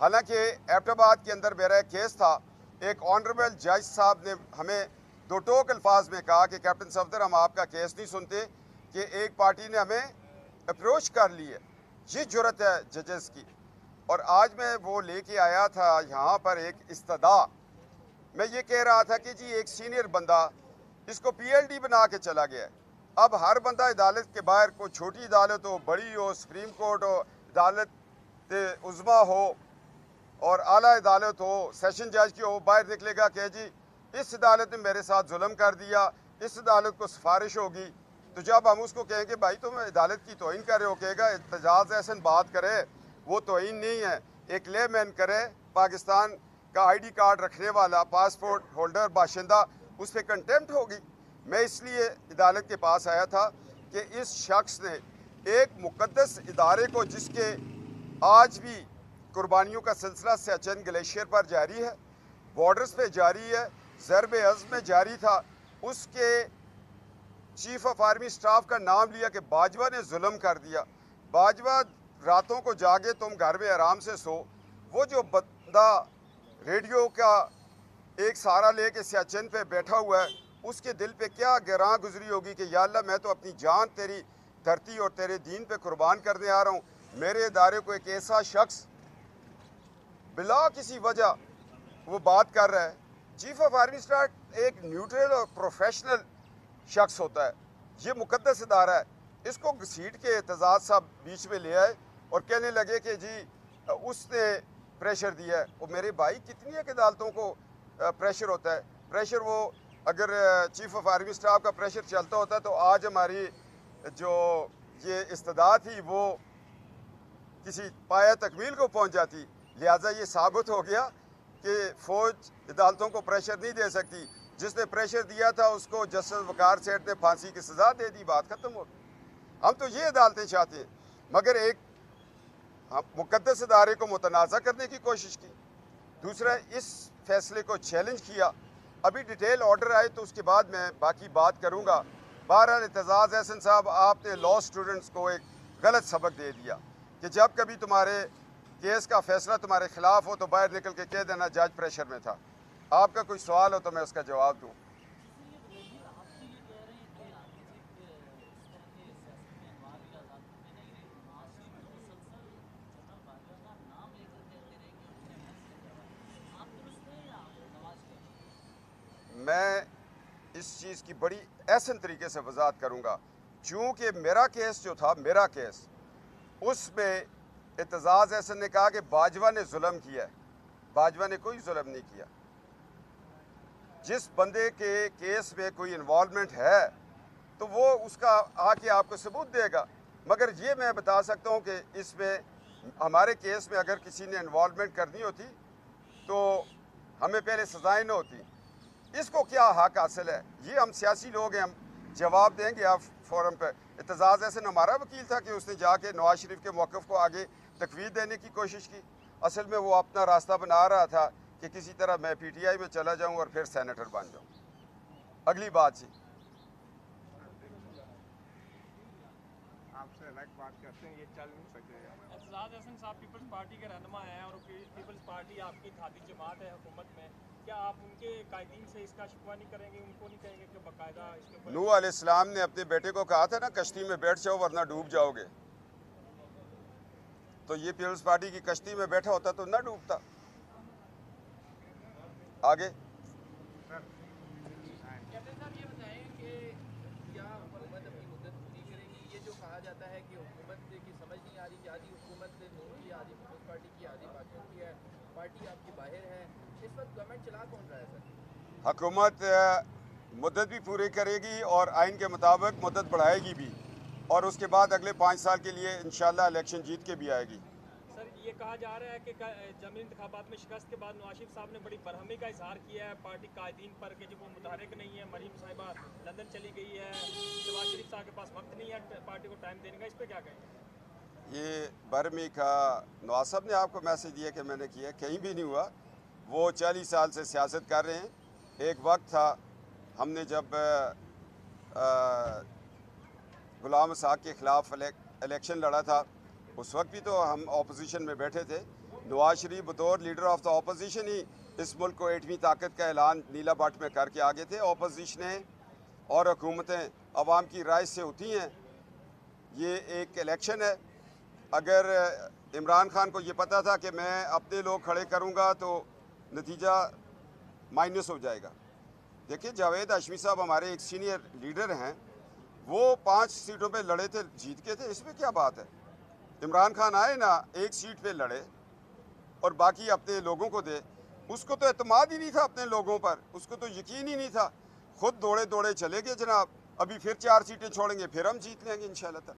हालांकि एबटाबाद के अंदर मेरा एक केस था, एक ऑनरेबल जज साहब ने हमें दो टोक अल्फाज में कहा कि कैप्टन सफदर हम आपका केस नहीं सुनते कि एक पार्टी ने हमें अप्रोच कर ली है। ये जुर्रत है जजेस की। और आज मैं वो लेके आया था यहाँ पर एक इस्तदा। मैं ये कह रहा था कि जी एक सीनियर बंदा इसको PhD बना के चला गया है। अब हर बंदा अदालत के बाहर, कोई छोटी अदालत हो, बड़ी हो, सुप्रीम कोर्ट हो, अदालत उज़्मा हो और आला अदालत हो, सेशन जज की हो, बाहर निकलेगा कि जी इस अदालत ने मेरे साथ जुल्म कर दिया, इस अदालत को सिफारिश होगी। तो जब हम उसको कहेंगे भाई तुम अदालत की तौहीन कर रहे हो, कहेगा एतजाज एहसन बात करे, वो तौहीन नहीं है। एक लेमैन करे, पाकिस्तान का ID कार्ड रखने वाला, पासपोर्ट होल्डर, बाशिंदा, उस पर कंटेम्प्ट होगी। मैं इसलिए अदालत के पास आया था कि इस शख्स ने एक मुकद्दस इदारे को, जिसके आज भी कुर्बानियों का सिलसिला सियाचिन ग्लेशियर पर जारी है, बॉर्डर्स पे जारी है, ज़रब अज़्म में जारी था, उसके चीफ ऑफ आर्मी स्टाफ का नाम लिया कि बाजवा ने जुल्म कर दिया। बाजवा रातों को जागे, तुम घर में आराम से सो। वो जो बंदा रेडियो का एक सहारा लेके सियाचिन पे बैठा हुआ है, उसके दिल पे क्या गिरां गुजरी होगी कि या अल्लाह मैं तो अपनी जान तेरी धरती और तेरे दीन पे कुर्बान करने आ रहा हूँ। मेरे इदारे को एक ऐसा शख्स बिला किसी वजह वो बात कर रहा है। चीफ ऑफ आर्मी स्टाफ एक न्यूट्रल और प्रोफेशनल शख्स होता है। ये मुकद्दस इदारा है। इसको घसीट के एतजाज साहब बीच में ले आए और कहने लगे कि जी उसने प्रेशर दिया है। और मेरे भाई कितनी एक अदालतों को प्रेशर होता है। प्रेशर वो अगर चीफ ऑफ आर्मी स्टाफ का प्रेशर चलता होता तो आज हमारी जो ये इस्तदा थी वो किसी पाया तकमील को पहुंच जाती। लिहाजा ये साबित हो गया कि फ़ौज अदालतों को प्रेशर नहीं दे सकती। जिसने प्रेशर दिया था उसको जस्टिस वकार सेठ ने फांसी की सज़ा दे दी, बात ख़त्म हो गई। हम तो ये अदालतें चाहते हैं, मगर एक मुकद्दस इदारे को मुतनाज़ा करने की कोशिश की। दूसरा, इस फैसले को चैलेंज किया। अभी डिटेल ऑर्डर आए तो उसके बाद मैं बाकी बात करूँगा। बहरहाल एतजाज़ एहसन साहब, आपने लॉ स्टूडेंट्स को एक गलत सबक दे दिया कि जब कभी तुम्हारे केस का फैसला तुम्हारे खिलाफ हो तो बाहर निकल के कह देना जज प्रेशर में था। आपका कोई सवाल हो तो मैं उसका जवाब दूँ। मैं इस चीज़ की बड़ी एहसन तरीके से वजाहत करूँगा। चूँकि मेरा केस जो था, मेरा केस, उसमें एतजाज़ एहसन ने कहा कि बाजवा ने जुल्म किया है। बाजवा ने कोई जुल्म नहीं किया। जिस बंदे के केस में कोई इन्वॉल्वमेंट है तो वो उसका आके आपको सबूत देगा। मगर ये मैं बता सकता हूँ कि इसमें हमारे केस में अगर किसी ने इन्वॉल्वमेंट करनी होती तो हमें पहले सज़ाएं न होती। इसको क्या हक हासिल है? ये हम सियासी लोग हैं, हम जवाब देंगे आप फोरम पर। एतजाज़ एहसन हमारा वकील था कि उसने जाके नवाज शरीफ के मौक़िफ़ को आगे तकवीद देने की कोशिश की। असल में वो अपना रास्ता बना रहा था कि किसी तरह मैं PTI में चला जाऊं और फिर सेनेटर बन जाऊं। अगली बात जी, आपसे अलग बात करते हैं, ये चल नहीं सकेगा। एतजाज़ एहसन साहब पीपल्स पार्टी के रहनुमा हैं और पीपल्स पार्टी आपकी इत्तेहादी जमात है हुकूमत में, क्या आप उनके कायदीन से इसका शिकवा नहीं करेंगे? उनको नहीं कहेंगे कि बाकायदा इसके ऊपर? नूह अलैहिस्सलाम ने अपने बेटे को कहा था ना, कश्ती में बैठ जाओ वरना डूब जाओगे। तो ये पीपल्स पार्टी की कश्ती में बैठा होता तो ना डूबता। आगे कैप्टन साहब ये बताएं कि क्या हुकूमत अपनी मुद्दत पूरी करेगी? ये जो कहा जाता है कि हुकूमत की समझ नहीं आ रही कि आधी हुकूमत नून की, आधी पीपल्स पार्टी की, आधी बाकियों की है, पार्टी आपकी बाहर है, इस वक्त गवर्नमेंट चला कौन रहा है सर? हुकूमत मुद्दत भी पूरी करेगी और आइन के मुताबिक मुद्दत बढ़ाएगी भी, और उसके बाद अगले 5 साल के लिए इंशाल्लाह इलेक्शन जीत के भी आएगी। सर ये कहा जा रहा है कि जमीन इंतखाबात में शिकस्त के बाद नवाज शरीफ साहब ने बड़ी बरहमी का इजहार किया है पार्टी कायदीन पर कि जब वो मुतहरिक नहीं है, मरीम साहिबा लंदन चली गई है, नवाज शरीफ साहब के पास वक्त नहीं है पार्टी को टाइम देने का, इस पर क्या कहेंगे? ये बरहमी का नवाज साहब ने आपको मैसेज दिया कि मैंने किया? कहीं भी नहीं हुआ। वो 40 साल से सियासत कर रहे हैं। एक वक्त था हमने जब गुलाम साहब के ख़िलाफ़ इलेक्शन लड़ा था, उस वक्त भी तो हम ऑपोजिशन में बैठे थे। नवाज शरीफ बतौर लीडर ऑफ द ऑपोजिशन ही इस मुल्क को 8वीं ताकत का ऐलान नीला भट्ट में करके आगे थे। ऑपोजिशनें और हुकूमतें अवाम की राय से होती हैं। ये एक इलेक्शन है। अगर इमरान खान को ये पता था कि मैं अपने लोग खड़े करूँगा तो नतीजा माइनस हो जाएगा। देखिए, जावेद हाशमी साहब हमारे एक सीनियर लीडर हैं, वो 5 सीटों पे लड़े थे, जीत के थे, इसमें क्या बात है। इमरान खान आए ना, एक सीट पे लड़े और बाकी अपने लोगों को दे। उसको तो एतमाद ही नहीं था अपने लोगों पर, उसको तो यकीन ही नहीं था। खुद दौड़े दौड़े चले गए जनाब। अभी फिर 4 सीटें छोड़ेंगे, फिर हम जीत लेंगे इंशाल्लाह।